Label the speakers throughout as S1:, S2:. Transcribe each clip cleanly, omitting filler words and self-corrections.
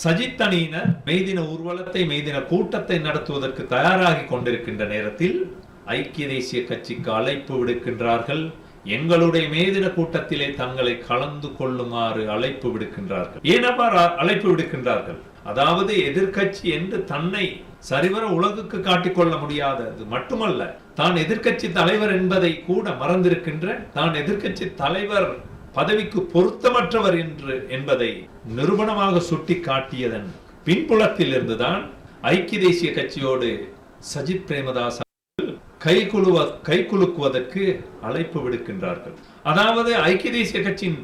S1: சஜித் அணியினர் மெய்தின ஊர்வலத்தை மெய்தின கூட்டத்தை நடத்துவதற்கு தயாராகி கொண்டிருக்கின்ற நேரத்தில் ஐக்கிய தேசிய கட்சிக்கு அழைப்பு விடுக்கின்றார்கள். எங்களுடைய மேதின கூட்டத்திலே தங்களை கலந்து கொள்ளுமாறு அழைப்பு விடுக்கின்றார்கள். ஏனென்றால் அழைப்பு விடுக்கின்றார்கள், அதாவது எதிர்கட்சி என்று தன்னை சரிவர உலகுக்கு காட்டிக்கொள்ள முடியாதது மட்டுமல்ல, தான் எதிர்கட்சி தலைவர் என்பதை கூட மறந்திருக்கின்ற, தான் எதிர்கட்சி தலைவர் பதவிக்கு பொருத்தமற்றவர் என்பதை நிரூபணமாக சுட்டி காட்டியதன் பின்புலத்தில் இருந்துதான் ஐக்கிய தேசிய கட்சியோடு சஜித் பிரேமதாஸ் கைகுலுக்குவதற்கு அழைப்பு விடுக்கின்றார்கள். அதாவது ஐக்கிய தேசிய கட்சியின்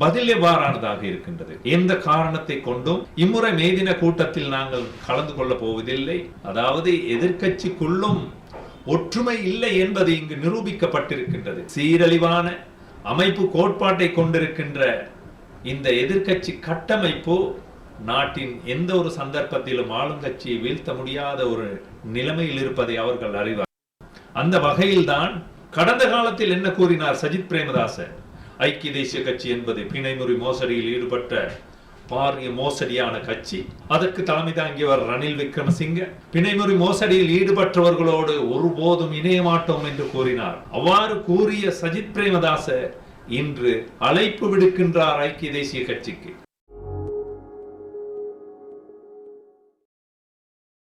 S1: பதில் எவ்வாறானதாக இருக்கின்றது. எந்த காரணத்தை கொண்டும் இம்முறை மேதின கூட்டத்தில் நாங்கள் கலந்து கொள்ள போவதில்லை, அதாவது எதிர்கட்சிக்குள்ளும் ஒற்றுமை இல்லை என்பது இங்கு நிரூபிக்கப்பட்டிருக்கின்றது. சீரழிவான அமைப்பு கோட்பாட்டை கொண்டிருக்கின்ற இந்த எதிர்கட்சி கட்டமைப்பு நாட்டின் எந்த ஒரு சந்தர்ப்பத்திலும் ஆளுங்கட்சியை வீழ்த்த முடியாத ஒரு நிலைமையில் இருப்பதை அவர்கள் அறிவார். அந்த வகையில்தான் கடந்த காலத்தில் என்ன கூறினார் சஜித் பிரேமதாச, ஐக்கிய தேசிய கட்சி என்பது பிணைமுறி மோசடியில் ஈடுபட்ட பாரிய மோசடியான கட்சி, அதற்கு தலைமை தாங்கியவர் ரணில் விக்ரமசிங்க, பிணைமுறி மோசடியில் ஈடுபட்டவர்களோடு ஒருபோதும் இணைய மாட்டோம் என்று கூறினார். அவ்வாறு கூறிய சஜித் பிரேமதாச இன்று அழைப்பு விடுக்கின்றார் ஐக்கிய தேசிய கட்சிக்கு.